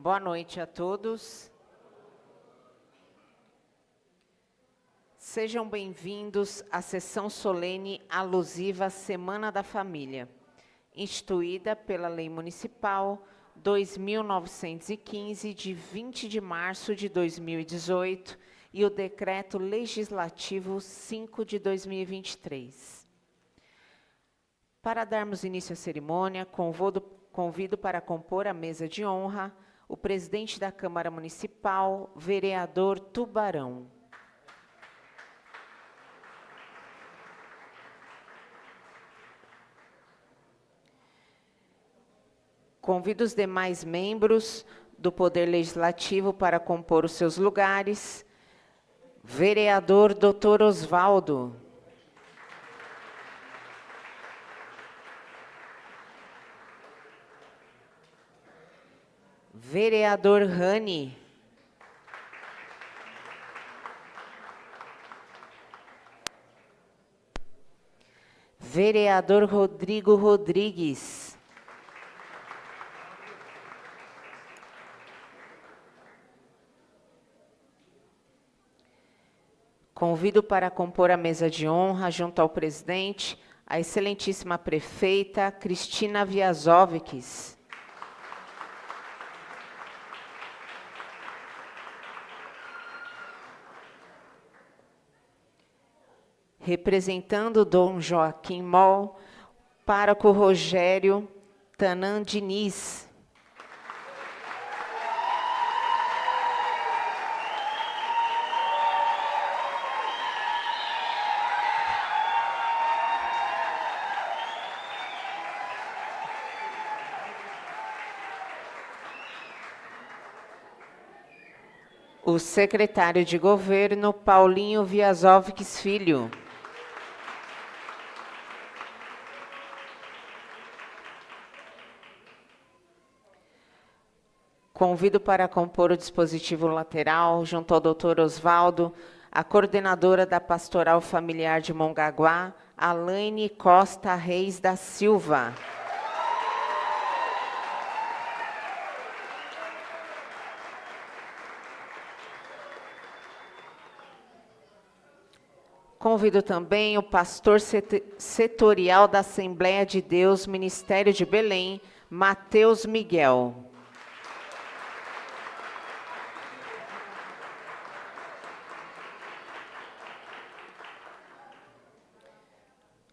Boa noite a todos. Sejam bem-vindos à sessão solene alusiva à Semana da Família, instituída pela Lei Municipal 2.915, de 20 de março de 2018, e o Decreto Legislativo 5 de 2023. Para darmos início à cerimônia, convido para compor a mesa de honra o presidente da Câmara Municipal, vereador Tubarão. Convido os demais membros do Poder Legislativo para compor os seus lugares. Vereador Dr. Osvaldo. Vereador Rani. Vereador Rodrigo Rodrigues. Convido para compor a mesa de honra, junto ao presidente, a excelentíssima prefeita Cristina Viazovics. Representando Dom Joaquim Moll, pároco Rogério Tanan Diniz. O secretário de Governo, Paulinho Viazovics Filho. Convido para compor o dispositivo lateral, junto ao Dr. Osvaldo, a coordenadora da Pastoral Familiar de Mongaguá, Alaine Costa Reis da Silva. Convido também o pastor setorial da Assembleia de Deus, Ministério de Belém, Mateus Miguel.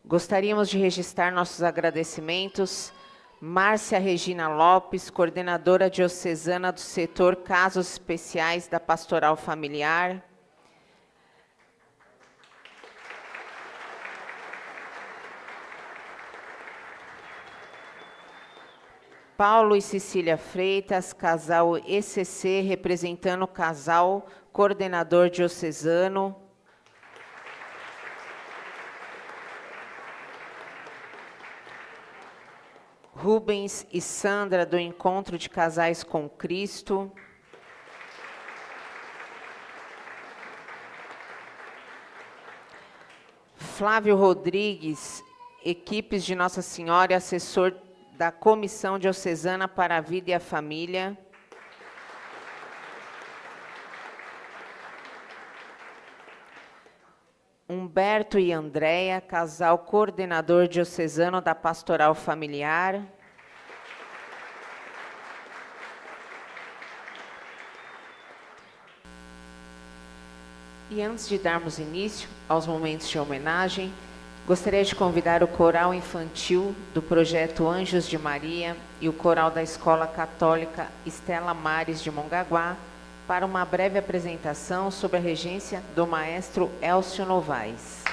Gostaríamos de registrar nossos agradecimentos. Márcia Regina Lopes, coordenadora diocesana do setor Casos Especiais da Pastoral Familiar. Paulo e Cecília Freitas, casal ECC, representando o casal coordenador diocesano. Rubens e Sandra, do Encontro de Casais com Cristo. Flávio Rodrigues, equipes de Nossa Senhora e assessor da Comissão Diocesana para a Vida e a Família. Humberto e Andréia, casal coordenador diocesano da Pastoral Familiar. E antes de darmos início aos momentos de homenagem, gostaria de convidar o coral infantil do projeto Anjos de Maria e o coral da Escola Católica Estela Maris de Mongaguá para uma breve apresentação sob a regência do maestro Elcio Novaes.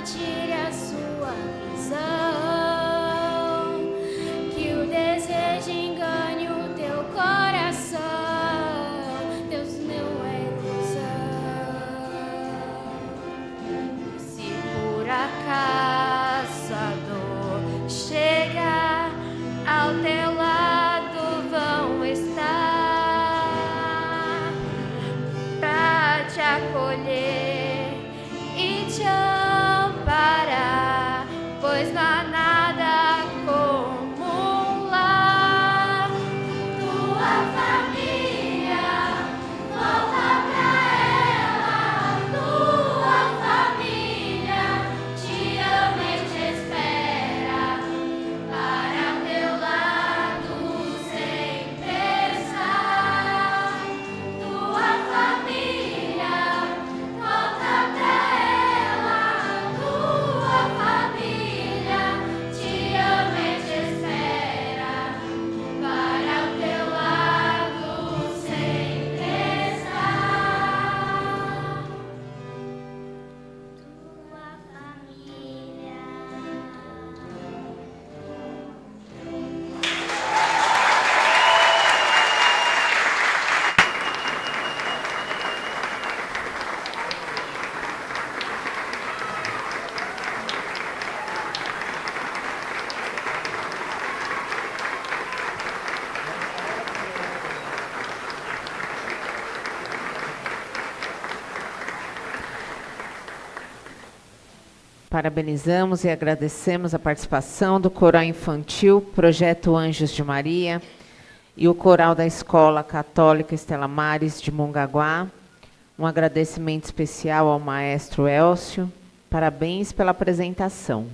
tire a sua visão, que o desejo engane o teu coração. Deus não é ilusão. Se por acaso a dor chegar ao teu lado, vão estar pra te acolher e te amparar, pois não há nada como um lar. Tua família, volta pra ela. Tua família te ama e te espera, para o teu lado sempre estar. Tua família, volta pra ela. Tua família te ama e te espera, para o teu lado sempre estar. Tua família. Parabenizamos e agradecemos a participação do Coral Infantil, Projeto Anjos de Maria, e o Coral da Escola Católica Estela Maris de Mongaguá. Um agradecimento especial ao maestro Elcio. Parabéns pela apresentação.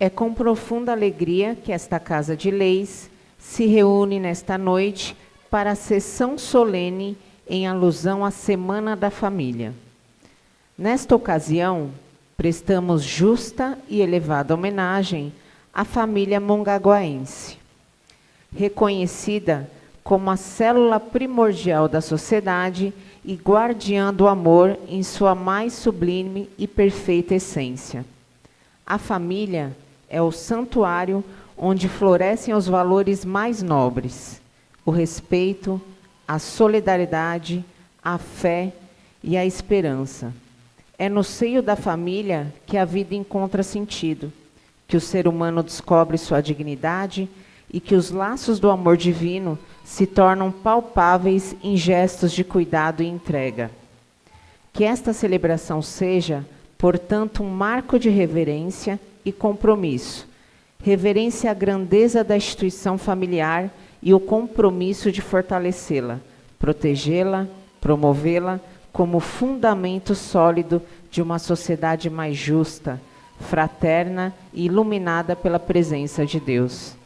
É com profunda alegria que esta Casa de Leis se reúne nesta noite para a sessão solene em alusão à Semana da Família. Nesta ocasião, prestamos justa e elevada homenagem à família mongaguaense, reconhecida como a célula primordial da sociedade e guardiã do amor em sua mais sublime e perfeita essência. A família é o santuário onde florescem os valores mais nobres: o respeito, a solidariedade, a fé e a esperança. É no seio da família que a vida encontra sentido, que o ser humano descobre sua dignidade e que os laços do amor divino se tornam palpáveis em gestos de cuidado e entrega. Que esta celebração seja, portanto, um marco de reverência e compromisso. Reverência à grandeza da instituição familiar e o compromisso de fortalecê-la, protegê-la, promovê-la como fundamento sólido de uma sociedade mais justa, fraterna e iluminada pela presença de Deus.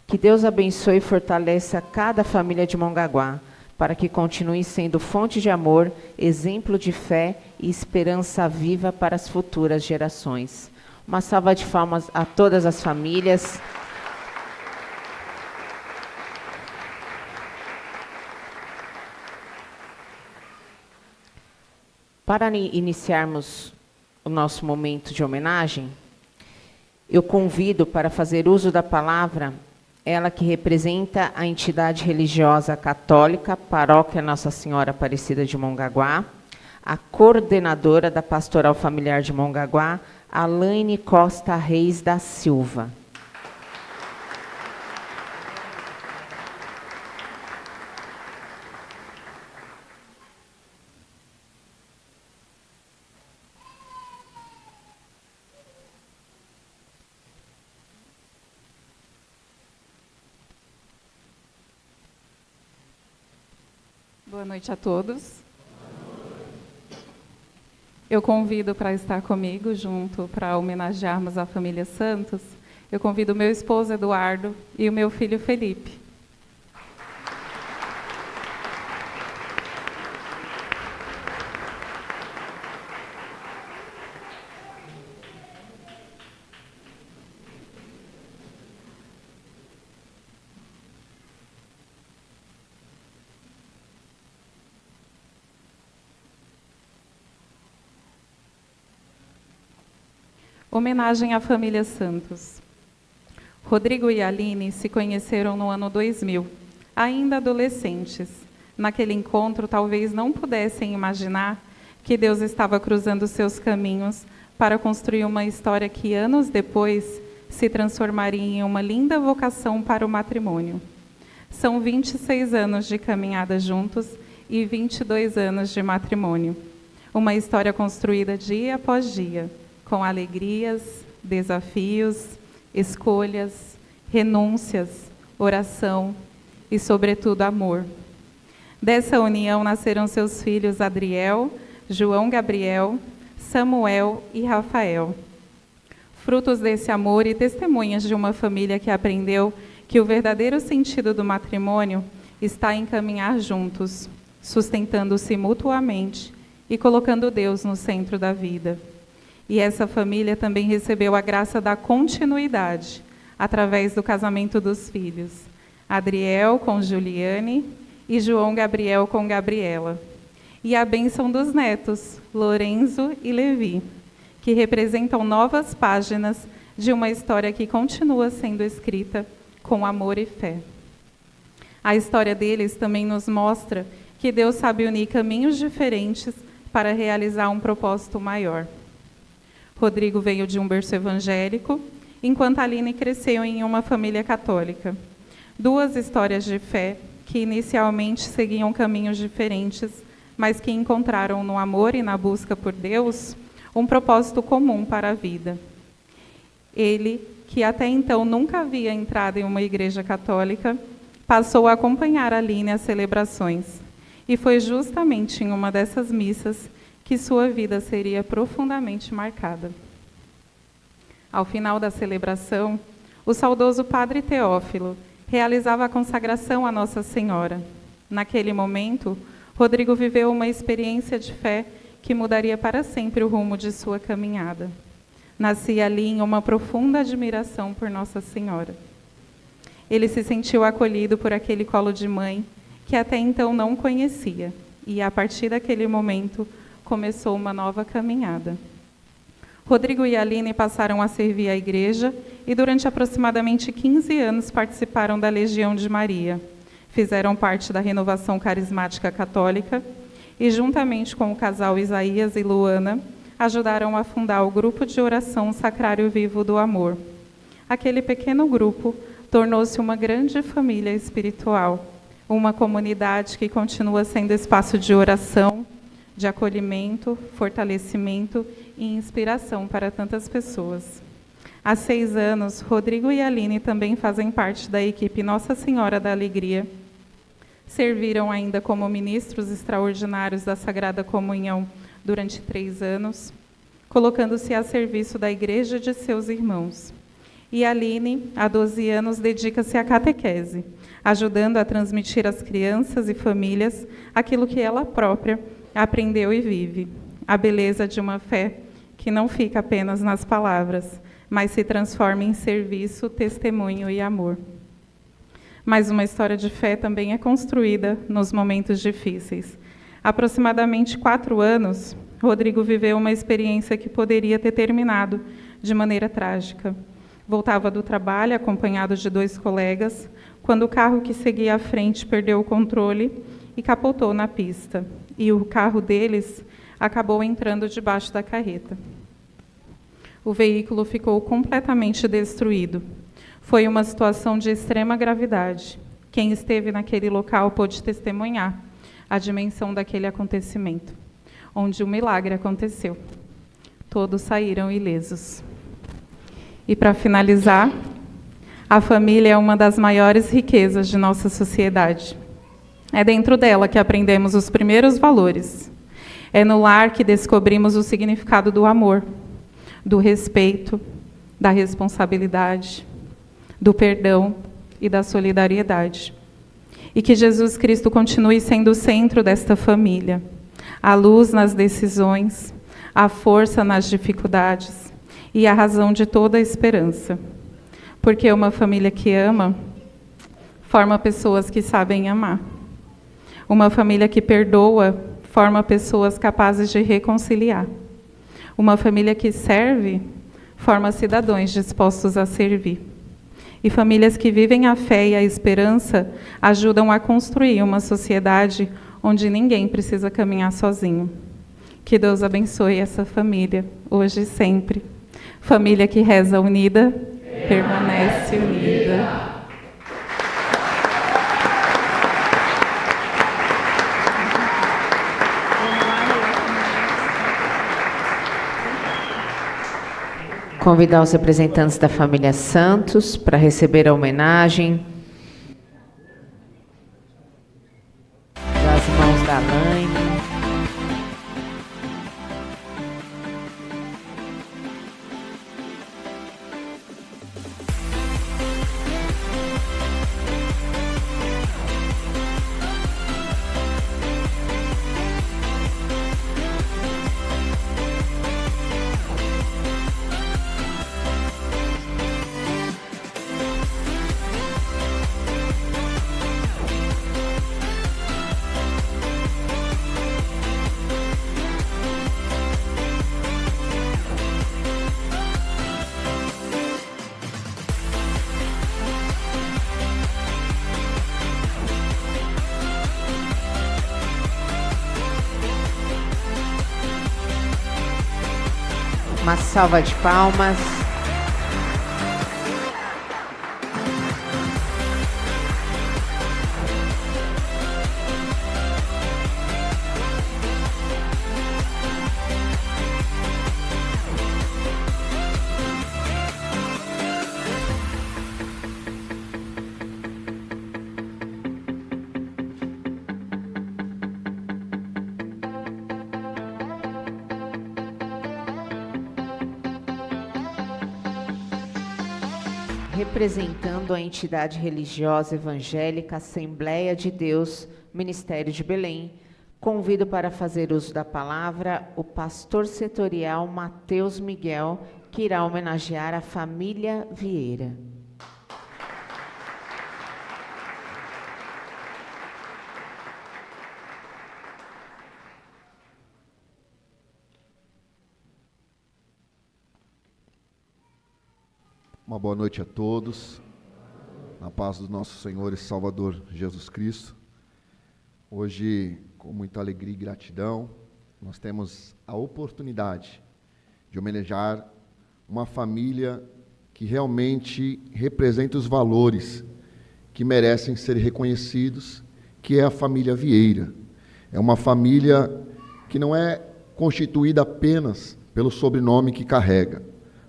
Que Deus abençoe e fortaleça cada família de Mongaguá, para que continue sendo fonte de amor, exemplo de fé e esperança viva para as futuras gerações. Uma salva de palmas a todas as famílias. Para iniciarmos o nosso momento de homenagem, eu convido para fazer uso da palavra ela que representa a entidade religiosa católica, Paróquia Nossa Senhora Aparecida de Mongaguá, a coordenadora da Pastoral Familiar de Mongaguá, Alaine Costa Reis da Silva. Boa noite a todos. Eu convido para estar comigo junto para homenagearmos a família Santos. Eu convido o meu esposo Eduardo e o meu filho Felipe. Homenagem à família Santos. Rodrigo e Aline se conheceram no ano 2000, ainda adolescentes. Naquele encontro, talvez não pudessem imaginar que Deus estava cruzando seus caminhos para construir uma história que, anos depois, se transformaria em uma linda vocação para o matrimônio. São 26 anos de caminhada juntos e 22 anos de matrimônio. Uma história construída dia após dia, com alegrias, desafios, escolhas, renúncias, oração e, sobretudo, amor. Dessa união nasceram seus filhos Adriel, João Gabriel, Samuel e Rafael. Frutos desse amor e testemunhas de uma família que aprendeu que o verdadeiro sentido do matrimônio está em caminhar juntos, sustentando-se mutuamente e colocando Deus no centro da vida. E essa família também recebeu a graça da continuidade, através do casamento dos filhos, Adriel com Juliane e João Gabriel com Gabriela. E a bênção dos netos, Lorenzo e Levi, que representam novas páginas de uma história que continua sendo escrita com amor e fé. A história deles também nos mostra que Deus sabe unir caminhos diferentes para realizar um propósito maior. Rodrigo veio de um berço evangélico, enquanto Aline cresceu em uma família católica. Duas histórias de fé que inicialmente seguiam caminhos diferentes, mas que encontraram no amor e na busca por Deus um propósito comum para a vida. Ele, que até então nunca havia entrado em uma igreja católica, passou a acompanhar Aline às celebrações. E foi justamente em uma dessas missas que sua vida seria profundamente marcada. Ao final da celebração, o saudoso padre Teófilo realizava a consagração à Nossa Senhora. Naquele momento, Rodrigo viveu uma experiência de fé que mudaria para sempre o rumo de sua caminhada. Nascia ali em uma profunda admiração por Nossa Senhora. Ele se sentiu acolhido por aquele colo de mãe que até então não conhecia, e a partir daquele momento começou uma nova caminhada. Rodrigo e Aline passaram a servir a igreja e durante aproximadamente 15 anos participaram da Legião de Maria. Fizeram parte da Renovação Carismática Católica e, juntamente com o casal Isaías e Luana, ajudaram a fundar o grupo de oração Sacrário Vivo do Amor. Aquele pequeno grupo tornou-se uma grande família espiritual, uma comunidade que continua sendo espaço de oração, de acolhimento, fortalecimento e inspiração para tantas pessoas. Há 6 anos, Rodrigo e Aline também fazem parte da equipe Nossa Senhora da Alegria. Serviram ainda como ministros extraordinários da Sagrada Comunhão durante 3 anos, colocando-se a serviço da igreja de seus irmãos. E Aline, há 12 anos, dedica-se à catequese, ajudando a transmitir às crianças e famílias aquilo que ela própria aprendeu e vive, a beleza de uma fé que não fica apenas nas palavras, mas se transforma em serviço, testemunho e amor. Mas uma história de fé também é construída nos momentos difíceis. Há aproximadamente 4 anos, Rodrigo viveu uma experiência que poderia ter terminado de maneira trágica. Voltava do trabalho, acompanhado de 2 colegas, quando o carro que seguia à frente perdeu o controle e capotou na pista. E o carro deles acabou entrando debaixo da carreta. O veículo ficou completamente destruído. Foi uma situação de extrema gravidade. Quem esteve naquele local pôde testemunhar a dimensão daquele acontecimento, onde um milagre aconteceu. Todos saíram ilesos. E, para finalizar, a família é uma das maiores riquezas de nossa sociedade. É dentro dela que aprendemos os primeiros valores. É no lar que descobrimos o significado do amor, do respeito, da responsabilidade, do perdão e da solidariedade. E que Jesus Cristo continue sendo o centro desta família, a luz nas decisões, a força nas dificuldades e a razão de toda a esperança. Porque uma família que ama forma pessoas que sabem amar. Uma família que perdoa forma pessoas capazes de reconciliar. Uma família que serve forma cidadãos dispostos a servir. E famílias que vivem a fé e a esperança ajudam a construir uma sociedade onde ninguém precisa caminhar sozinho. Que Deus abençoe essa família, hoje e sempre. Família que reza unida, permanece unida. Convidar os representantes da família Santos para receber a homenagem das mãos da Laine. Uma salva de palmas. Representando a entidade religiosa evangélica Assembleia de Deus, Ministério de Belém, convido para fazer uso da palavra o pastor setorial Mateus Miguel, que irá homenagear a família Vieira. Uma boa noite a todos, na paz do nosso Senhor e Salvador Jesus Cristo. Hoje, com muita alegria e gratidão, nós temos a oportunidade de homenagear uma família que realmente representa os valores que merecem ser reconhecidos, que é a família Vieira. É uma família que não é constituída apenas pelo sobrenome que carrega,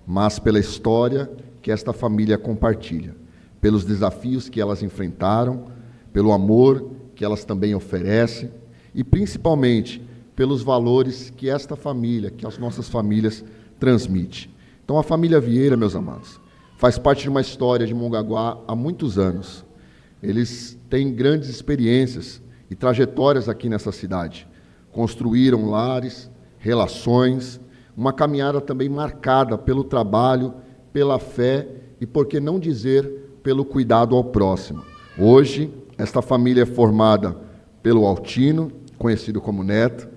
mas pela história que esta família compartilha, pelos desafios que elas enfrentaram, pelo amor que elas também oferecem e principalmente pelos valores que esta família, que as nossas famílias transmitem. Então a família Vieira, meus amados, faz parte de uma história de Mongaguá há muitos anos. Eles têm grandes experiências e trajetórias aqui nessa cidade. Construíram lares, relações, uma caminhada também marcada pelo trabalho, pela fé e, por que não dizer, pelo cuidado ao próximo. Hoje, esta família é formada pelo Altino, conhecido como Neto,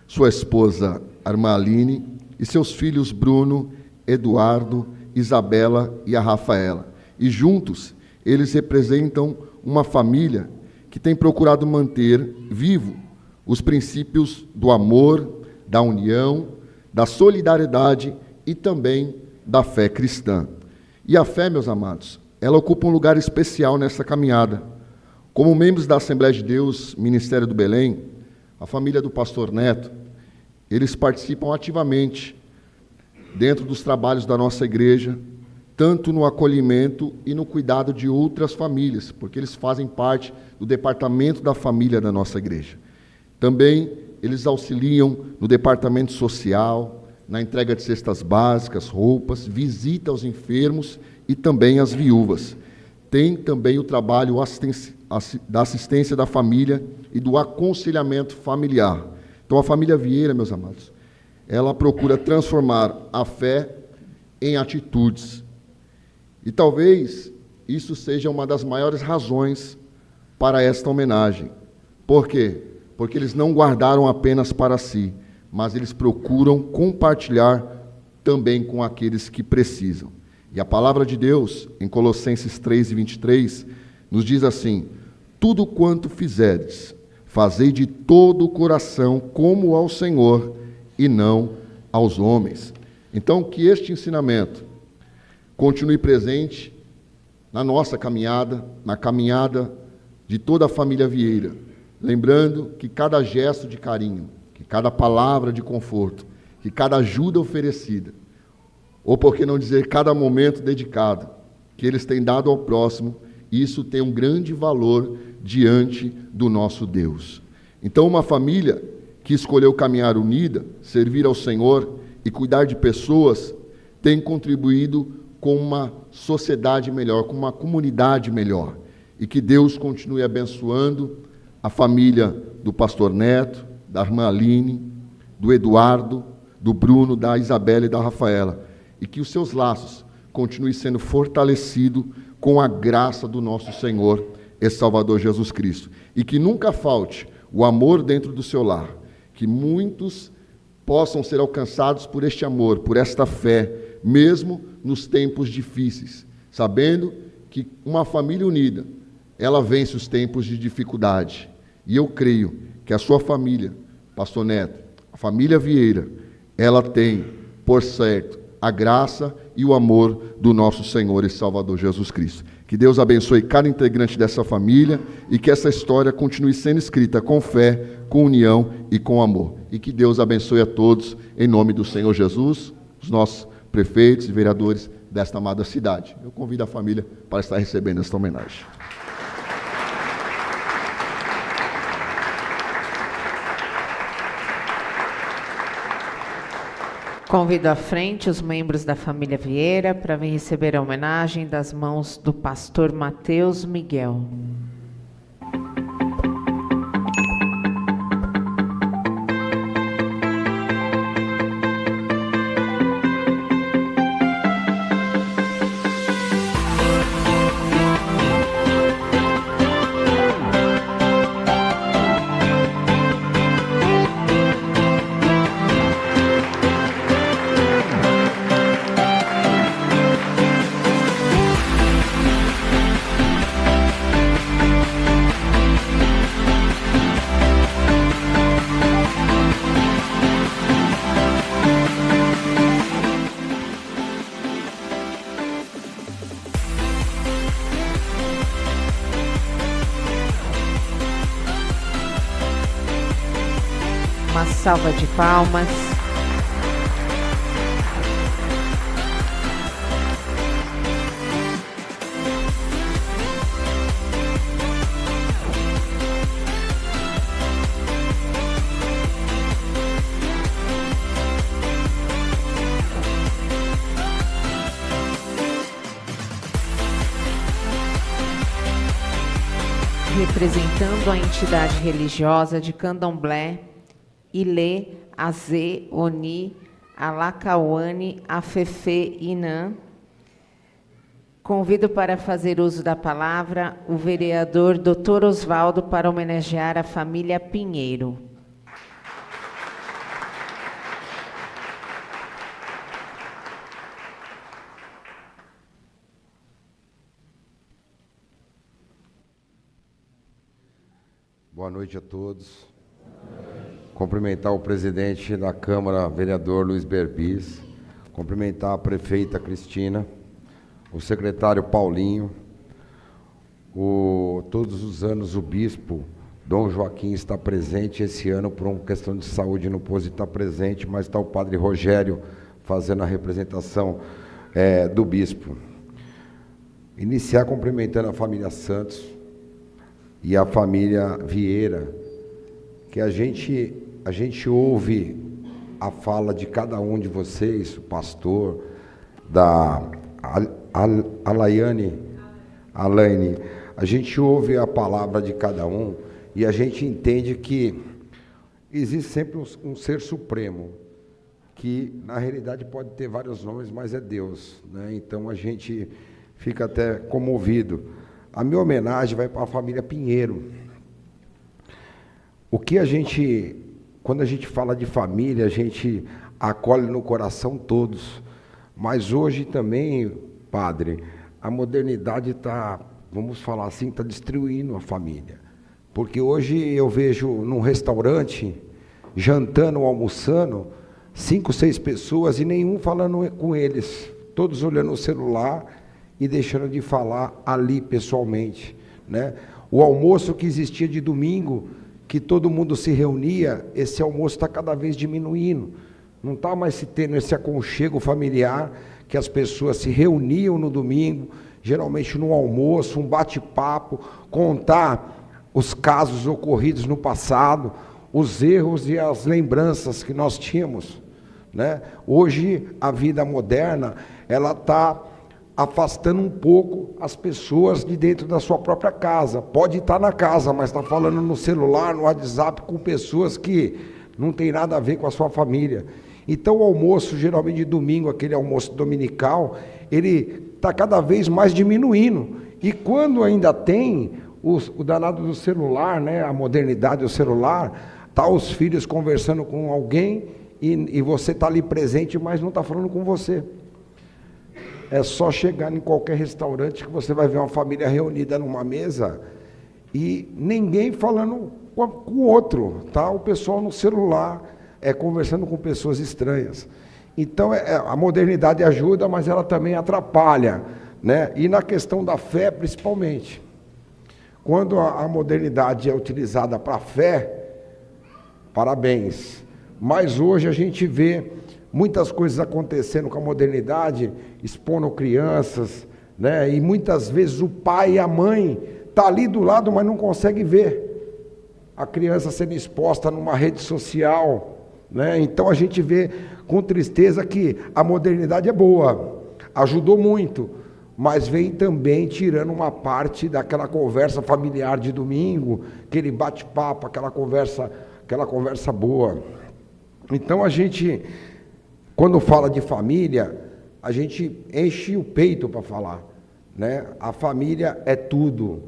sua esposa Armaline e seus filhos Bruno, Eduardo, Isabela e a Rafaela. E juntos, eles representam uma família que tem procurado manter vivo os princípios do amor, da união, da solidariedade e também da fé cristã. E a fé, meus amados, ela ocupa um lugar especial nessa caminhada. Como membros da Assembleia de Deus, Ministério do Belém, a família do pastor Neto, eles participam ativamente dentro dos trabalhos da nossa igreja, tanto no acolhimento e no cuidado de outras famílias, porque eles fazem parte do departamento da família da nossa igreja. Também eles auxiliam no departamento social, na entrega de cestas básicas, roupas, visita aos enfermos e também às viúvas. Tem também o trabalho da assistência da família e do aconselhamento familiar. Então a família Vieira, meus amados, ela procura transformar a fé em atitudes. E talvez isso seja uma das maiores razões para esta homenagem. Por quê? Porque eles não guardaram apenas para si, mas eles procuram compartilhar também com aqueles que precisam. E a palavra de Deus, em Colossenses 3:23, nos diz assim: tudo quanto fizerdes, fazei de todo o coração como ao Senhor e não aos homens. Então, que este ensinamento continue presente na nossa caminhada, na caminhada de toda a família Vieira, lembrando que cada gesto de carinho, que cada palavra de conforto, que cada ajuda oferecida, ou por que não dizer cada momento dedicado, que eles têm dado ao próximo, isso tem um grande valor diante do nosso Deus. Então, uma família que escolheu caminhar unida, servir ao Senhor e cuidar de pessoas, tem contribuído com uma sociedade melhor, com uma comunidade melhor. E que Deus continue abençoando a família do pastor Neto, da irmã Aline, do Eduardo, do Bruno, da Isabela e da Rafaela. E que os seus laços continuem sendo fortalecidos com a graça do nosso Senhor e Salvador Jesus Cristo. E que nunca falte o amor dentro do seu lar. Que muitos possam ser alcançados por este amor, por esta fé, mesmo nos tempos difíceis, sabendo que uma família unida, ela vence os tempos de dificuldade. E eu creio que a sua família, pastor Neto, a família Vieira, ela tem, por certo, a graça e o amor do nosso Senhor e Salvador Jesus Cristo. Que Deus abençoe cada integrante dessa família e que essa história continue sendo escrita com fé, com união e com amor. E que Deus abençoe a todos, em nome do Senhor Jesus, os nossos prefeitos e vereadores desta amada cidade. Eu convido a família para estar recebendo esta homenagem. Convido à frente os membros da família Vieira para vir receber a homenagem das mãos do pastor Mateus Miguel. Uma salva de palmas. Representando a entidade religiosa de Candomblé, Ilê, Azê, Oni, Alacauane, Afefê, Inã. Convido para fazer uso da palavra o vereador Dr. Osvaldo para homenagear a família Pinheiro. Boa noite a todos. Cumprimentar o presidente da Câmara, vereador Luiz Berbis, cumprimentar a prefeita Cristina, o secretário Paulinho, todos os anos o bispo Dom Joaquim está presente, esse ano por uma questão de saúde não pôde estar presente, mas está o padre Rogério fazendo a representação do bispo. Iniciar cumprimentando a família Santos e a família Vieira, que a gente ouve a fala de cada um de vocês, o pastor, da Alaine, a gente ouve a palavra de cada um e a gente entende que existe sempre um ser supremo, que na realidade pode ter vários nomes, mas é Deus, né? Então a gente fica até comovido. A minha homenagem vai para a família Pinheiro. O que quando a gente fala de família, a gente acolhe no coração todos. Mas hoje também, padre, a modernidade está, vamos falar assim, está destruindo a família. Porque hoje eu vejo num restaurante, jantando, almoçando, 5, 6 pessoas e nenhum falando com eles. Todos olhando o celular e deixando de falar ali pessoalmente, né? O almoço que existia de domingo, que todo mundo se reunia, esse almoço está cada vez diminuindo. Não está mais se tendo esse aconchego familiar, que as pessoas se reuniam no domingo, geralmente no almoço, um bate-papo, contar os casos ocorridos no passado, os erros e as lembranças que nós tínhamos, né? Hoje, a vida moderna, ela está afastando um pouco as pessoas de dentro da sua própria casa. Pode estar na casa, mas está falando no celular, no WhatsApp, com pessoas que não tem nada a ver com a sua família. Então, o almoço, geralmente de domingo, aquele almoço dominical, ele está cada vez mais diminuindo. E quando ainda tem o danado do celular, né, a modernidade do celular, tá os filhos conversando com alguém e você está ali presente, mas não está falando com você. É só chegar em qualquer restaurante que você vai ver uma família reunida numa mesa e ninguém falando com o outro, tá? O pessoal no celular, conversando com pessoas estranhas. Então, a modernidade ajuda, mas ela também atrapalha, né? E na questão da fé, principalmente. Quando a modernidade é utilizada para a fé, parabéns. Mas hoje a gente vê muitas coisas acontecendo com a modernidade, expondo crianças, né? E muitas vezes o pai e a mãe estão ali do lado, mas não conseguem ver a criança sendo exposta numa rede social, né? Então a gente vê com tristeza que a modernidade é boa, ajudou muito, mas vem também tirando uma parte daquela conversa familiar de domingo, aquele bate-papo, aquela conversa boa. Então a gente, quando fala de família, a gente enche o peito para falar, né? A família é tudo.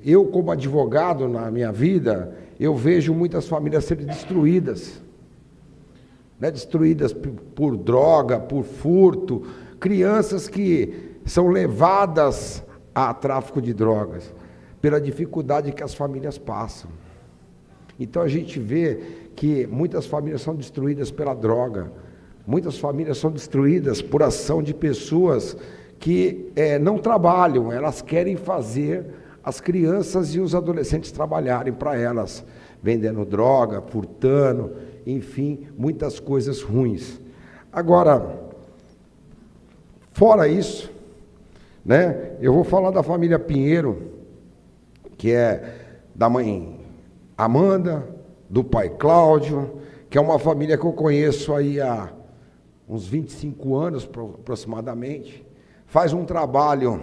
Eu, como advogado na minha vida, eu vejo muitas famílias serem destruídas, né? Destruídas por droga, por furto, crianças que são levadas a tráfico de drogas, pela dificuldade que as famílias passam. Então a gente vê que muitas famílias são destruídas pela droga, muitas famílias são destruídas por ação de pessoas que não trabalham, elas querem fazer as crianças e os adolescentes trabalharem para elas, vendendo droga, furtando, enfim, muitas coisas ruins. Agora, fora isso, né, eu vou falar da família Pinheiro, que é da mãe Amanda, do pai Cláudio, que é uma família que eu conheço aí há uns 25 anos aproximadamente, faz um trabalho,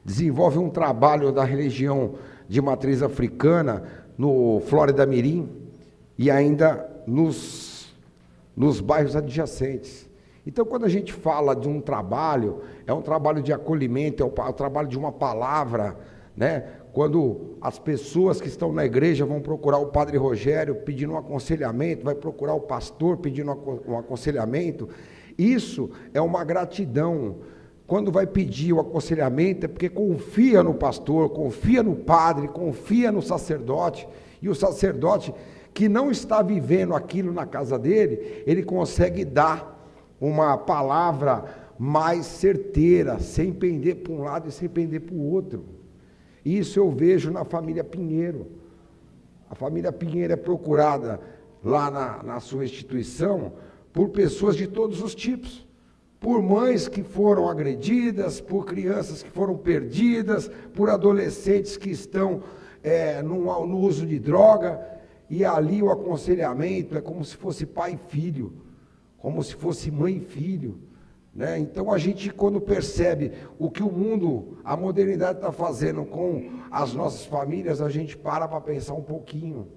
desenvolve um trabalho da religião de matriz africana no Flórida Mirim e ainda nos bairros adjacentes. Então, quando a gente fala de um trabalho, é um trabalho de acolhimento, é o trabalho de uma palavra, né? Quando as pessoas que estão na igreja vão procurar o Padre Rogério pedindo um aconselhamento, vai procurar o pastor pedindo um aconselhamento, isso é uma gratidão. Quando vai pedir o aconselhamento é porque confia no pastor, confia no padre, confia no sacerdote, e o sacerdote que não está vivendo aquilo na casa dele, ele consegue dar uma palavra mais certeira, sem pender para um lado e sem pender para o outro. Isso eu vejo na família Pinheiro. A família Pinheiro é procurada lá na sua instituição por pessoas de todos os tipos, por mães que foram agredidas, por crianças que foram perdidas, por adolescentes que estão no uso de droga, e ali o aconselhamento é como se fosse pai e filho, como se fosse mãe e filho, né? Então a gente, quando percebe o que o mundo, a modernidade está fazendo com as nossas famílias, a gente para pensar um pouquinho,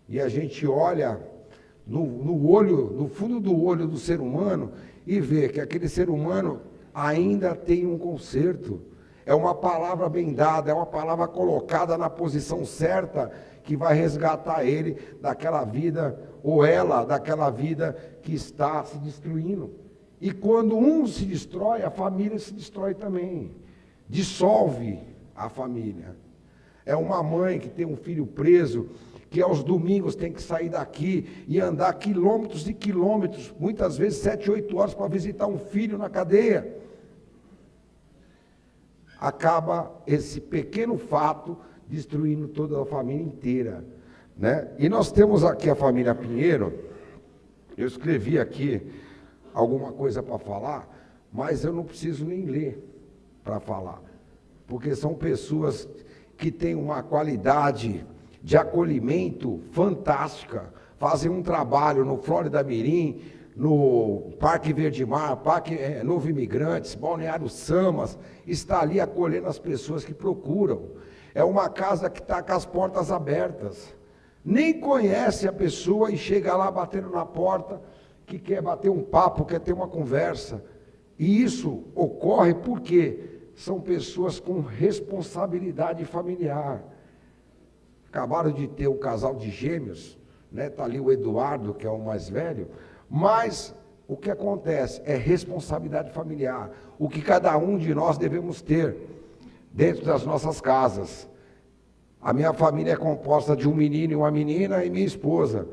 e a gente olha no fundo do olho do ser humano e vê que aquele ser humano ainda tem um conserto. É uma palavra bem dada, é uma palavra colocada na posição certa que vai resgatar ele daquela vida, ou ela daquela vida que está se destruindo. E quando um se destrói, a família se destrói também. Dissolve a família. É uma mãe que tem um filho preso, que aos domingos tem que sair daqui e andar quilômetros e quilômetros, muitas vezes 7, 8 horas para visitar um filho na cadeia. Acaba esse pequeno fato destruindo toda a família inteira, né? E nós temos aqui a família Pinheiro. Eu escrevi aqui alguma coisa para falar, mas eu não preciso nem ler para falar, porque são pessoas que têm uma qualidade de acolhimento fantástica, fazem um trabalho no Flórida Mirim, no Parque Verde Mar, Parque Novo Imigrantes, Balneário Samas, está ali acolhendo as pessoas que procuram. É uma casa que está com as portas abertas, nem conhece a pessoa e chega lá batendo na porta, que quer bater um papo, quer ter uma conversa. E isso ocorre porque são pessoas com responsabilidade familiar. Acabaram de ter o casal de gêmeos, né? Está ali o Eduardo, que é o mais velho, mas o que acontece é responsabilidade familiar, o que cada um de nós devemos ter dentro das nossas casas. A minha família é composta de um menino e uma menina e minha esposa.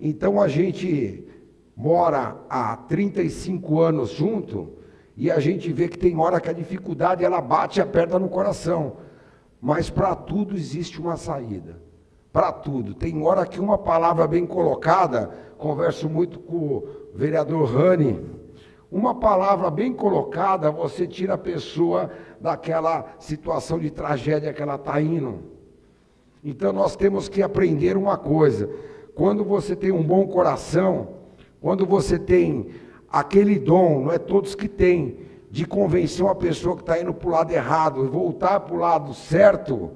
Então a gente mora há 35 anos junto e a gente vê que tem hora que a dificuldade ela bate e aperta no coração. Mas para tudo existe uma saída. Para tudo. Tem hora que uma palavra bem colocada, converso muito com o vereador Rani, uma palavra bem colocada, você tira a pessoa daquela situação de tragédia que ela está indo. Então nós temos que aprender uma coisa: quando você tem um bom coração, quando você tem aquele dom, não é todos que têm, de convencer uma pessoa que está indo para o lado errado e voltar para o lado certo,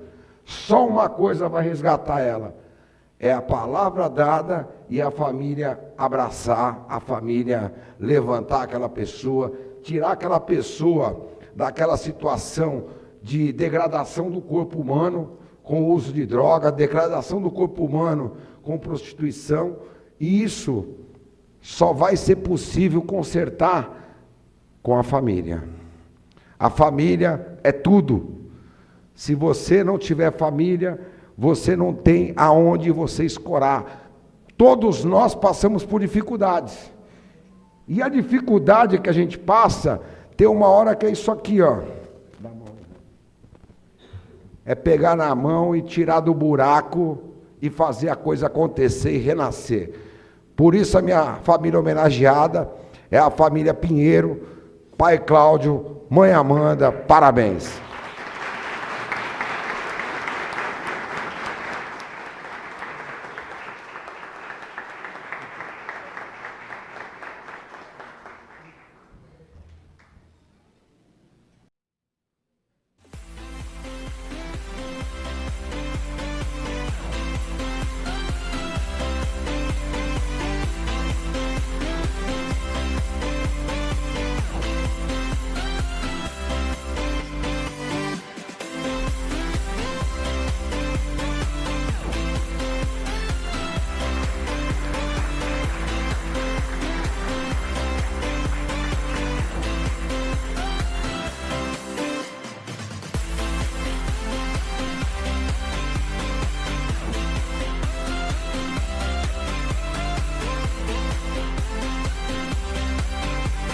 só uma coisa vai resgatar ela: é a palavra dada e a família abraçar, a família levantar aquela pessoa, tirar aquela pessoa daquela situação de degradação do corpo humano com o uso de droga, degradação do corpo humano com prostituição. E isso só vai ser possível consertar com a família. A família é tudo. Se você não tiver família, você não tem aonde você escorar. Todos nós passamos por dificuldades. E a dificuldade que a gente passa, tem uma hora que é isso aqui, ó. É pegar na mão e tirar do buraco e fazer a coisa acontecer e renascer. Por isso a minha família homenageada é a família Pinheiro, pai Cláudio, mãe Amanda, parabéns.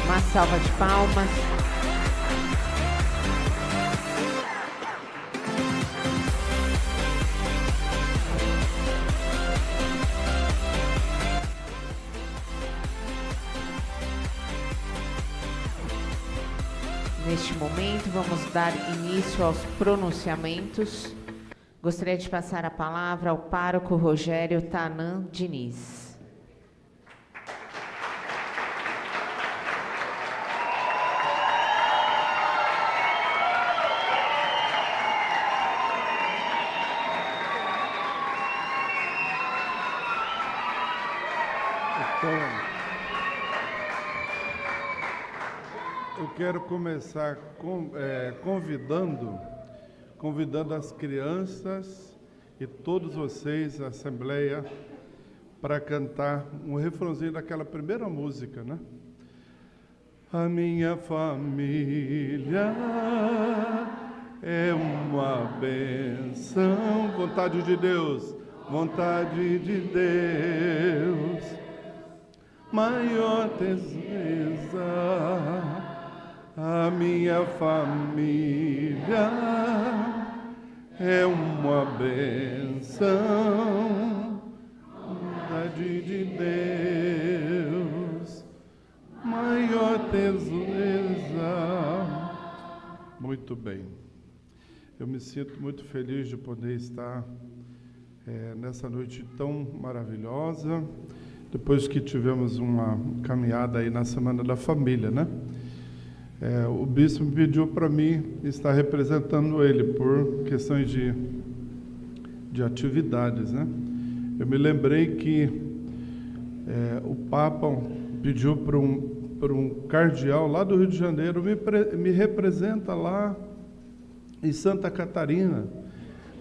Uma salva de palmas. Neste momento, vamos dar início aos pronunciamentos. Gostaria de passar a palavra ao pároco Rogério Tanan Diniz. Eu quero começar convidando as crianças e todos vocês, a Assembleia, para cantar um refrãozinho daquela primeira música, né? A minha família é uma bênção, vontade de Deus, maior tristeza. A minha família é uma bênção, vontade de Deus, maior tristeza. Muito bem. Eu me sinto muito feliz de poder estar nessa noite tão maravilhosa, depois que tivemos uma caminhada aí na Semana da Família, né? O bispo me pediu para mim estar representando ele por questões de atividades, né? Eu me lembrei que o Papa pediu para um cardeal lá do Rio de Janeiro me representa lá em Santa Catarina.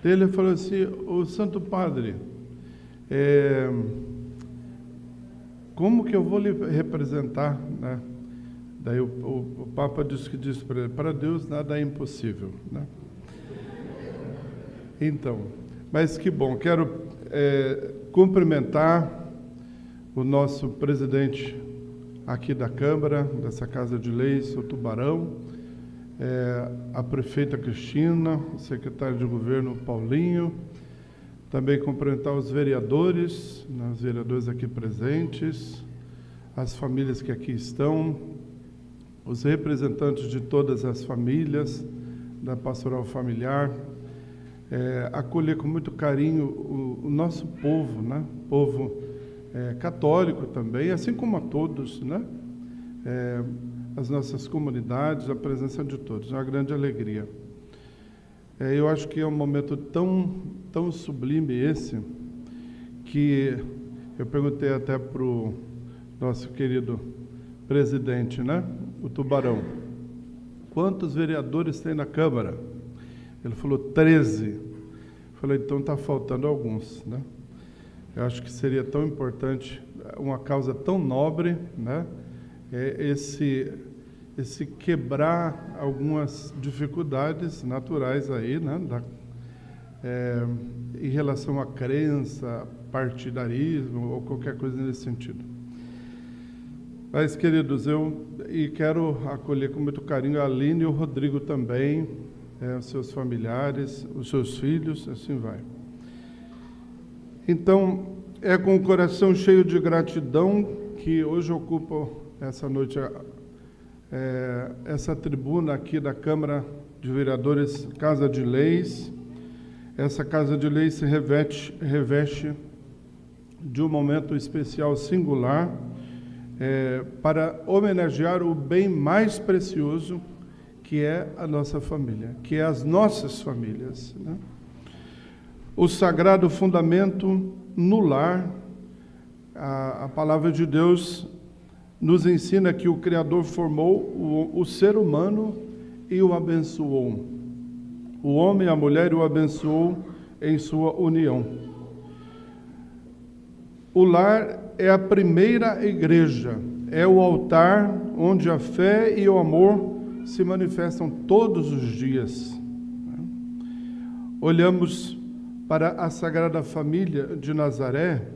Ele falou assim: o Santo Padre, como que eu vou lhe representar, né? Daí o Papa disse para ele: para Deus nada é impossível, né? Então, mas que bom, quero cumprimentar o nosso presidente aqui da Câmara, dessa Casa de Leis, o Tubarão, a prefeita Cristina, o secretário de governo Paulinho, também cumprimentar os vereadores, os vereadores aqui presentes, as famílias que aqui estão, os representantes de todas as famílias da Pastoral Familiar, acolher com muito carinho o nosso povo, né? Povo católico também, assim como a todos, né? As nossas comunidades, a presença de todos, é uma grande alegria. Eu acho que é um momento tão sublime esse, que eu perguntei até para o nosso querido presidente, né? O Tubarão: quantos vereadores tem na Câmara? Ele falou 13. Eu falei: então está faltando alguns, né? Eu acho que seria tão importante, uma causa tão nobre, né? Esse quebrar algumas dificuldades naturais aí, né? Em relação à crença, partidarismo ou qualquer coisa nesse sentido. Mas, queridos, eu quero acolher com muito carinho a Aline e o Rodrigo também, os seus familiares, os seus filhos, assim vai. Então, é com o coração cheio de gratidão que hoje ocupo essa noite essa tribuna aqui da Câmara de Vereadores, Casa de Leis. Essa Casa de Leis se reveste de um momento especial, singular, para homenagear o bem mais precioso, que é a nossa família, que é as nossas famílias, né? O sagrado fundamento no lar. A palavra de Deus nos ensina que o Criador formou o ser humano e o abençoou. O homem e a mulher o abençoou em sua união. O lar é a primeira igreja, é o altar onde a fé e o amor se manifestam todos os dias. Olhamos para a Sagrada Família de Nazaré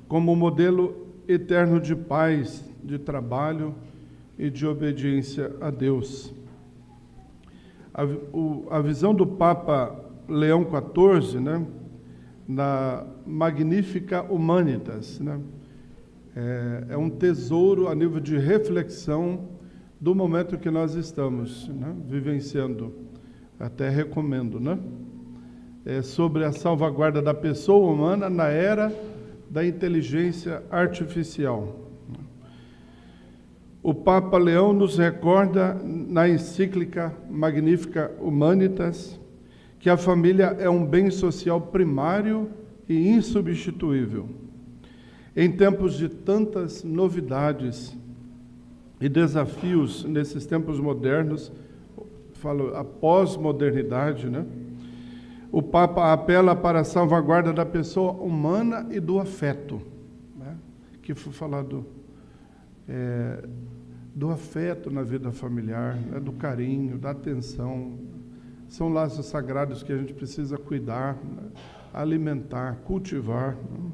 como modelo eterno de paz, de trabalho e de obediência a Deus. A visão do Papa Leão XIV, né, na Magnificat Humanitas, né, é um tesouro a nível de reflexão do momento que nós estamos, né, vivenciando. Até recomendo, né? Sobre a salvaguarda da pessoa humana na era da inteligência artificial. O Papa Leão nos recorda na encíclica Magnificat Humanitas que a família é um bem social primário e insubstituível. Em tempos de tantas novidades, e desafios nesses tempos modernos, falo a pós-modernidade, né? O Papa apela para a salvaguarda da pessoa humana e do afeto, né? Que foi falado do afeto na vida familiar, né? Do carinho, da atenção. São laços sagrados que a gente precisa cuidar, né? Alimentar, cultivar, né?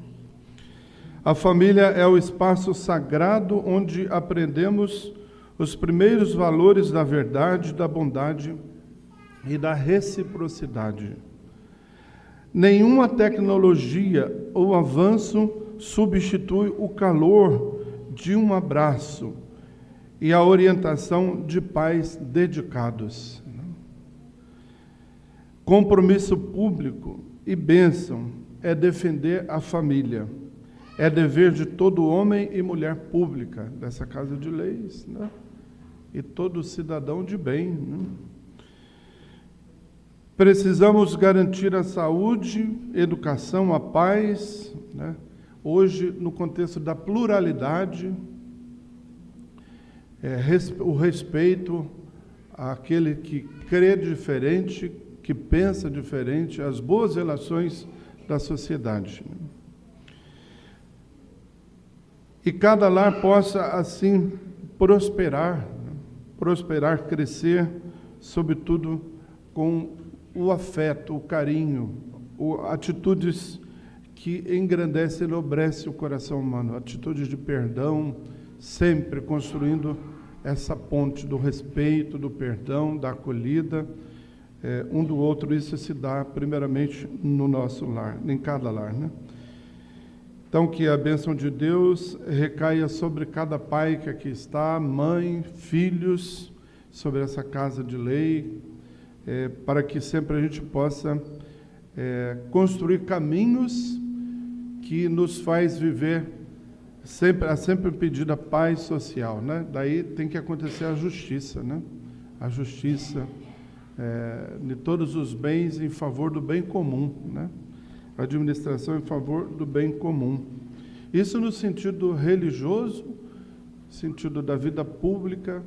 A família é o espaço sagrado onde aprendemos os primeiros valores da verdade, da bondade e da reciprocidade. Nenhuma tecnologia ou avanço substitui o calor de um abraço e a orientação de pais dedicados. Compromisso público e bênção é defender a família. É dever de todo homem e mulher pública dessa Casa de Leis, né? E todo cidadão de bem, né? Precisamos garantir a saúde, educação, a paz, né? Hoje, no contexto da pluralidade, o respeito àquele que crê diferente, que pensa diferente, as boas relações da sociedade. E cada lar possa, assim, prosperar, crescer, sobretudo com o afeto, o carinho, atitudes que engrandecem e enobrecem o coração humano, atitudes de perdão, sempre construindo essa ponte do respeito, do perdão, da acolhida, um do outro. Isso se dá primeiramente no nosso lar, em cada lar, né? Então, que a bênção de Deus recaia sobre cada pai que aqui está, mãe, filhos, sobre essa Casa de Lei, para que sempre a gente possa construir caminhos que nos faz viver sempre pedida paz social, né? Daí tem que acontecer a justiça, né? A justiça de todos os bens em favor do bem comum, né? A administração em favor do bem comum. Isso no sentido religioso, sentido da vida pública,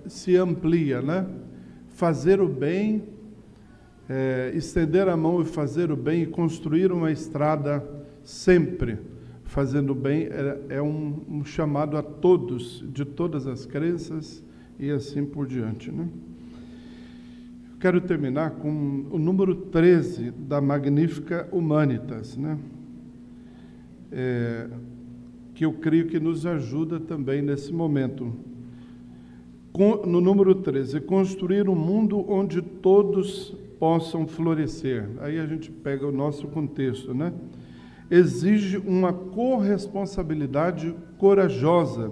se amplia, né? Fazer o bem, estender a mão e fazer o bem, e construir uma estrada sempre fazendo o bem, é um chamado a todos, de todas as crenças e assim por diante, né? Quero terminar com o número 13 da Magnificat Humanitas, né? Que eu creio que nos ajuda também nesse momento. No número 13, construir um mundo onde todos possam florescer. Aí a gente pega o nosso contexto, né? Exige uma corresponsabilidade corajosa.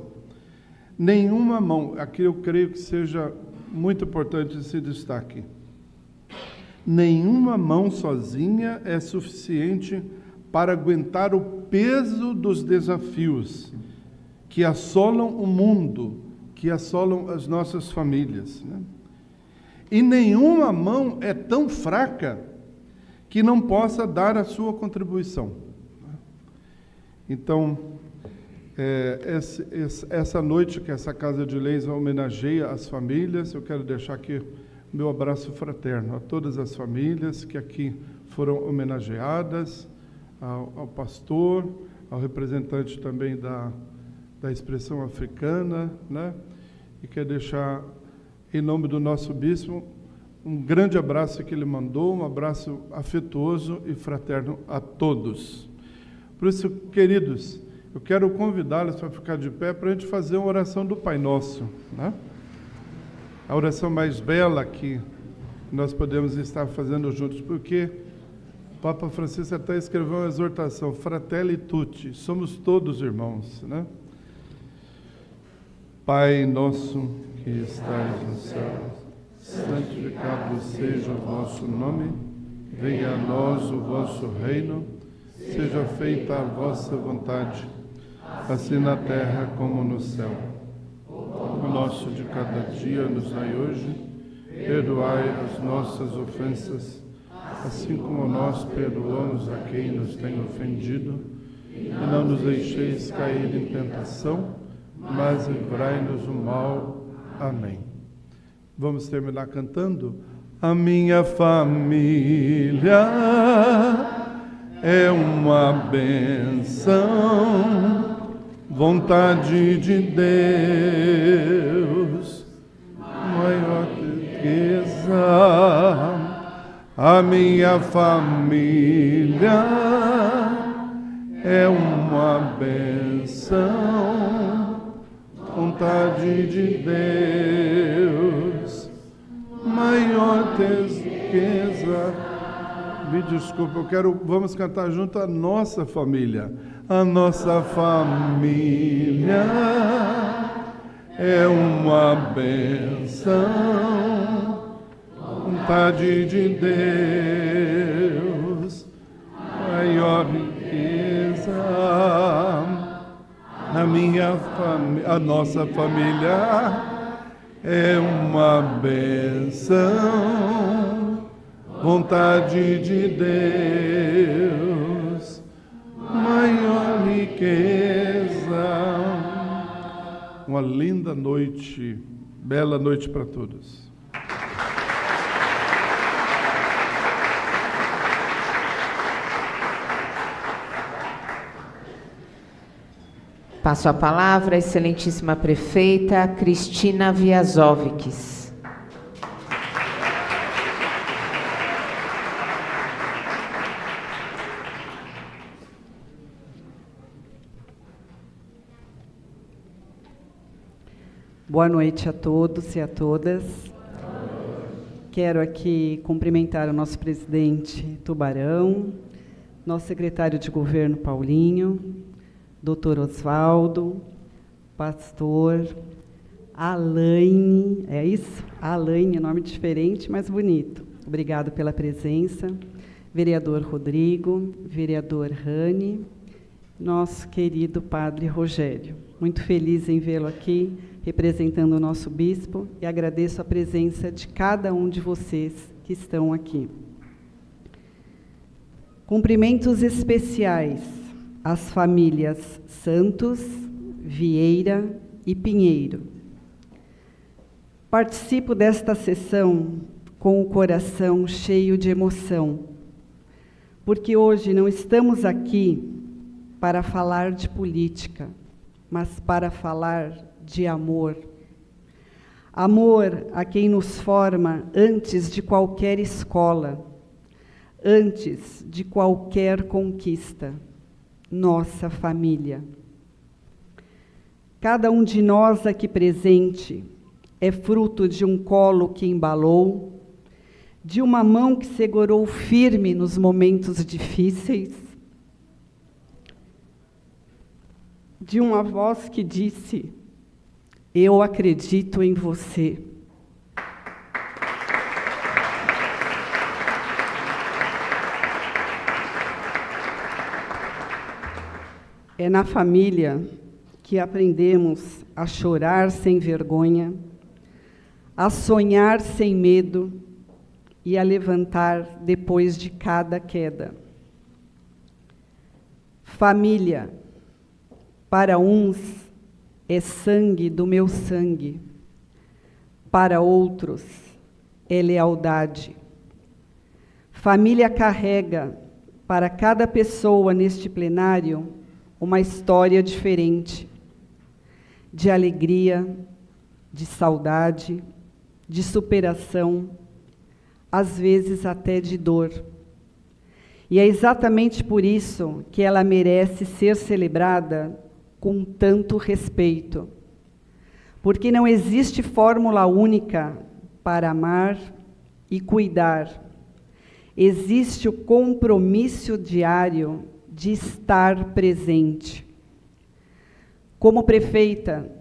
Nenhuma mão, aqui eu creio que seja muito importante esse destaque. Nenhuma mão sozinha é suficiente para aguentar o peso dos desafios que assolam o mundo, que assolam as nossas famílias, né? E nenhuma mão é tão fraca que não possa dar a sua contribuição. Então, essa noite que essa Casa de Leis homenageia as famílias, eu quero deixar aqui meu abraço fraterno a todas as famílias que aqui foram homenageadas, ao pastor, ao representante também da expressão africana, né? E quero deixar, em nome do nosso bispo, um grande abraço que ele mandou, um abraço afetuoso e fraterno a todos. Por isso, queridos, eu quero convidá-los para ficar de pé para a gente fazer uma oração do Pai Nosso, né? A oração mais bela que nós podemos estar fazendo juntos, porque o Papa Francisco até escreveu uma exortação, Fratelli Tutti, somos todos irmãos, né? Pai nosso que estais no céu, santificado seja o vosso nome, venha a nós o vosso reino, seja feita a vossa vontade, assim na terra como no céu. O nosso de cada dia nos dai hoje, perdoai as nossas ofensas, assim como nós perdoamos a quem nos tem ofendido, e não nos deixeis cair em tentação, mas livrai-nos do mal. Amém. Vamos terminar cantando. A minha família é uma bênção, vontade de Deus, maior riqueza. A minha família é uma bênção, vontade de Deus, maior riqueza. Me desculpa, vamos cantar junto a nossa família. A nossa família é uma bênção, vontade de Deus, maior riqueza. A nossa família é uma bênção, vontade de Deus, maior riqueza. Uma linda noite, bela noite para todos. Passo a palavra à excelentíssima prefeita Cristina Viazovics. Boa noite a todos e a todas. Quero aqui cumprimentar o nosso presidente Tubarão, nosso secretário de governo Paulinho, doutor Osvaldo, pastor Alaine, é isso? Alaine, nome diferente, mas bonito. Obrigado pela presença. Vereador Rodrigo, vereador Rani, nosso querido padre Rogério. Muito feliz em vê-lo aqui, representando o nosso bispo, e agradeço a presença de cada um de vocês que estão aqui. Cumprimentos especiais às famílias Santos, Vieira e Pinheiro. Participo desta sessão com o coração cheio de emoção, porque hoje não estamos aqui para falar de política, mas para falar de amor. Amor a quem nos forma antes de qualquer escola, antes de qualquer conquista. Nossa família. Cada um de nós aqui presente é fruto de um colo que embalou, de uma mão que segurou firme nos momentos difíceis, de uma voz que disse: eu acredito em você. É na família que aprendemos a chorar sem vergonha, a sonhar sem medo e a levantar depois de cada queda. Família, para uns, é sangue do meu sangue, para outros, é lealdade. Família carrega, para cada pessoa neste plenário, uma história diferente, de alegria, de saudade, de superação, às vezes até de dor. E é exatamente por isso que ela merece ser celebrada com tanto respeito, porque não existe fórmula única para amar e cuidar. Existe o compromisso diário de estar presente. Como prefeita,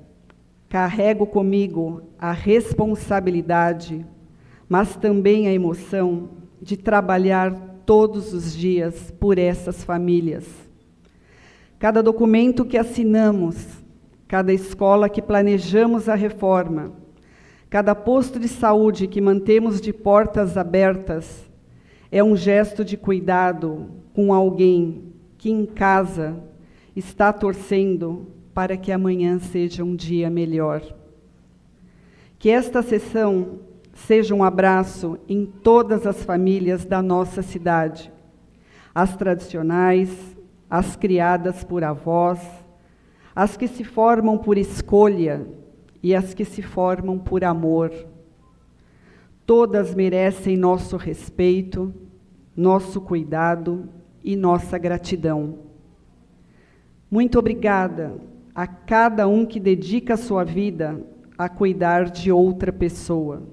carrego comigo a responsabilidade, mas também a emoção de trabalhar todos os dias por essas famílias. Cada documento que assinamos, cada escola que planejamos a reforma, cada posto de saúde que mantemos de portas abertas, é um gesto de cuidado com alguém que em casa está torcendo para que amanhã seja um dia melhor. Que esta sessão seja um abraço em todas as famílias da nossa cidade, as tradicionais, as criadas por avós, as que se formam por escolha e as que se formam por amor. Todas merecem nosso respeito, nosso cuidado e nossa gratidão. Muito obrigada a cada um que dedica a sua vida a cuidar de outra pessoa.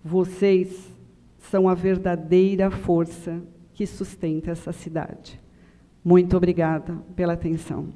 Vocês são a verdadeira força que sustenta essa cidade. Muito obrigada pela atenção.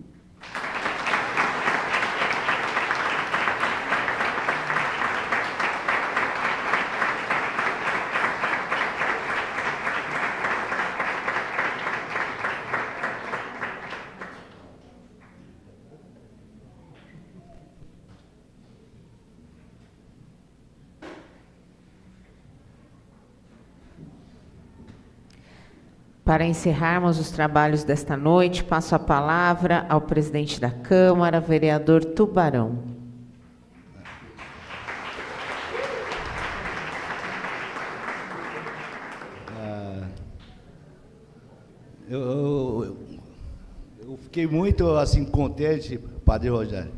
Para encerrarmos os trabalhos desta noite, passo a palavra ao presidente da Câmara, vereador Tubarão. Eu fiquei muito assim contente, Padre Rogério.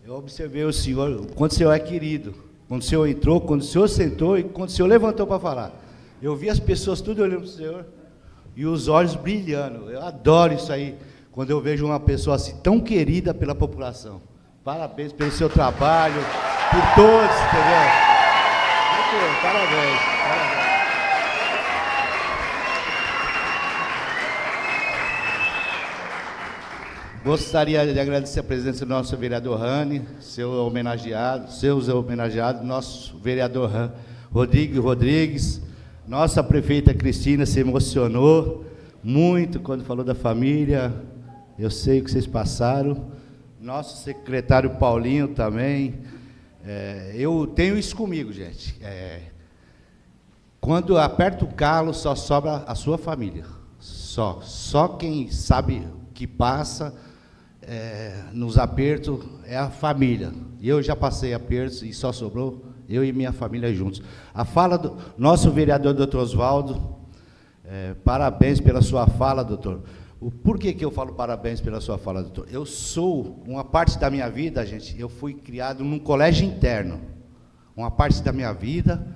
Eu observei o senhor, quando o senhor é querido, quando o senhor entrou, quando o senhor sentou e quando o senhor levantou para falar. Eu vi as pessoas tudo olhando para o senhor e os olhos brilhando. Eu adoro isso aí, quando eu vejo uma pessoa assim tão querida pela população. Parabéns pelo seu trabalho, por todos, entendeu? Muito bom, parabéns, parabéns. Gostaria de agradecer a presença do nosso vereador Rani, seus homenageados, nosso vereador Rodrigo Rodrigues, nossa prefeita Cristina se emocionou muito quando falou da família, eu sei o que vocês passaram, nosso secretário Paulinho também, eu tenho isso comigo, gente, quando aperta o calo só sobra a sua família, só quem sabe o que passa, nos apertos é a família. Eu já passei apertos e só sobrou eu e minha família juntos. A fala do nosso vereador, doutor Oswaldo, parabéns pela sua fala, doutor. Por que eu falo parabéns pela sua fala, doutor? Eu sou, uma parte da minha vida, gente, eu fui criado num colégio interno, uma parte da minha vida,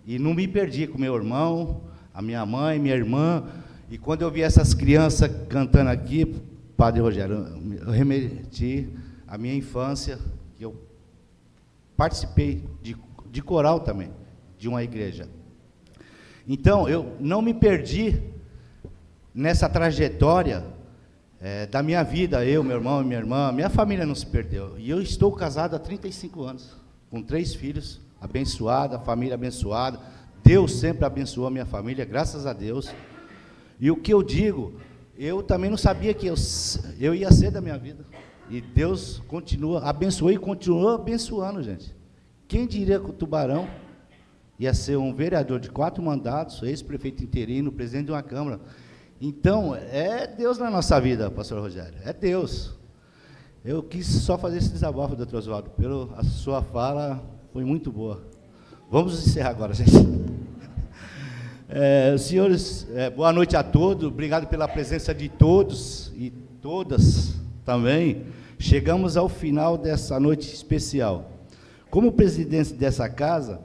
e não me perdi com meu irmão, a minha mãe, minha irmã, e quando eu vi essas crianças cantando aqui, Padre Rogério, eu remeti à minha infância, que eu participei de coral também, de uma igreja. Então, eu não me perdi nessa trajetória da minha vida, eu, meu irmão e minha irmã, minha família não se perdeu. E eu estou casado há 35 anos, com 3 filhos, abençoada, família abençoada. Deus sempre abençoou a minha família, graças a Deus. E o que eu digo, eu também não sabia que eu ia ser da minha vida. E Deus abençoou e continuou abençoando, gente. Quem diria que o Tubarão ia ser um vereador de 4 mandatos, ex-prefeito interino, presidente de uma Câmara. Então, é Deus na nossa vida, pastor Rogério, é Deus. Eu quis só fazer esse desabafo, doutor Oswaldo, a sua fala foi muito boa. Vamos encerrar agora, gente. Senhores, boa noite a todos, obrigado pela presença de todos e todas também. Chegamos ao final dessa noite especial. Como presidente dessa casa,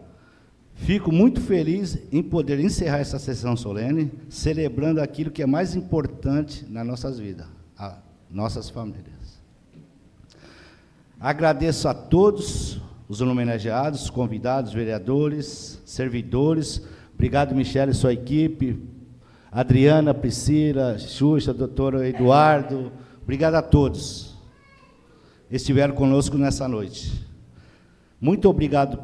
fico muito feliz em poder encerrar essa sessão solene, celebrando aquilo que é mais importante nas nossas vidas, as nossas famílias. Agradeço a todos os homenageados, convidados, vereadores, servidores. Obrigado, Michele e sua equipe, Adriana, Priscila, Xuxa, doutor Eduardo. Obrigado a todos que estiveram conosco nessa noite. Muito obrigado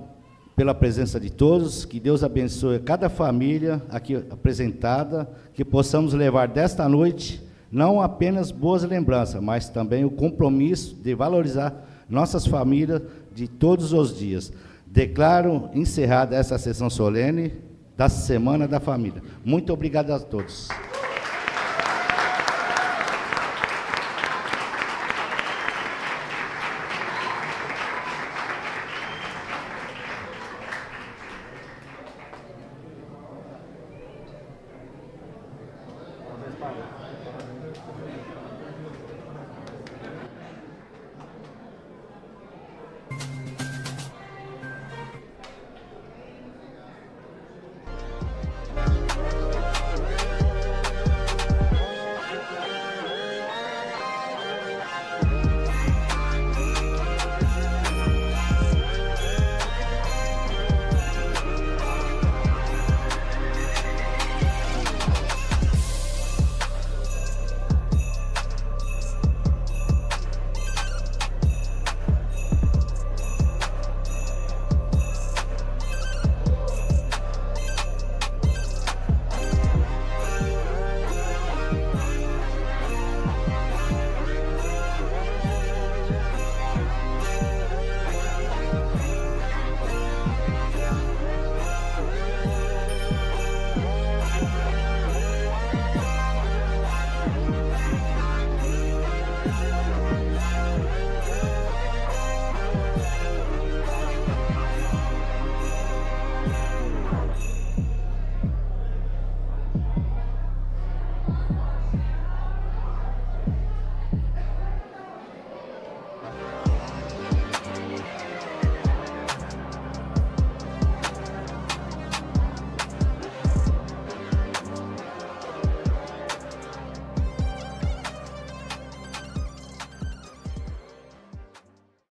pela presença de todos, que Deus abençoe cada família aqui apresentada, que possamos levar desta noite não apenas boas lembranças, mas também o compromisso de valorizar nossas famílias de todos os dias. Declaro encerrada essa sessão solene da Semana da Família. Muito obrigado a todos.